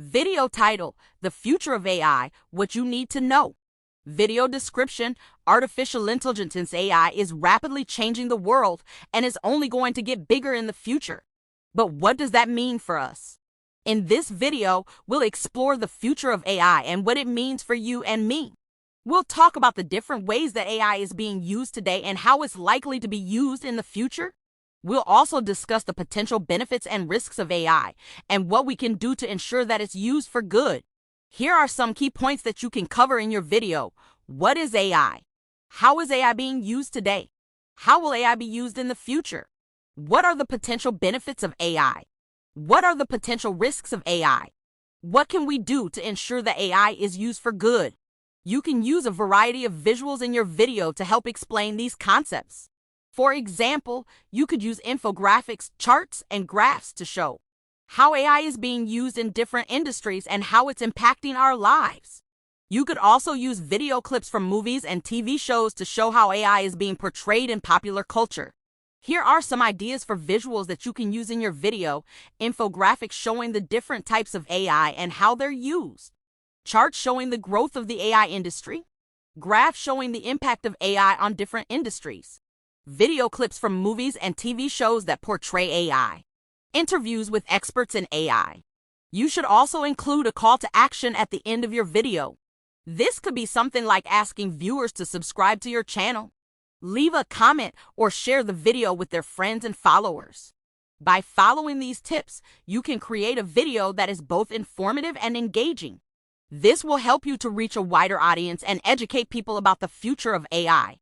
Video title, The Future of AI, What You Need to Know. Video description, Artificial Intelligence AI is rapidly changing the world and is only going to get bigger in the future. But what does that mean for us? In this video, we'll explore the future of AI and what it means for you and me. We'll talk about the different ways that AI is being used today and how it's likely to be used in the future. We'll also discuss the potential benefits and risks of AI and what we can do to ensure that it's used for good. Here are some key points that you can cover in your video. What is AI? How is AI being used today? How will AI be used in the future? What are the potential benefits of AI? What are the potential risks of AI? What can we do to ensure that AI is used for good? You can use a variety of visuals in your video to help explain these concepts. For example, you could use infographics, charts, and graphs to show how AI is being used in different industries and how it's impacting our lives. You could also use video clips from movies and TV shows to show how AI is being portrayed in popular culture. Here are some ideas for visuals that you can use in your video. Infographics showing the different types of AI and how they're used. Charts showing the growth of the AI industry. Graphs showing the impact of AI on different industries. Video clips from movies and TV shows that portray AI. Interviews with experts in AI. You should also include a call to action at the end of your video. This could be something like asking viewers to subscribe to your channel, leave a comment, or share the video with their friends and followers. By following these tips, you can create a video that is both informative and engaging. This will help you to reach a wider audience and educate people about the future of AI.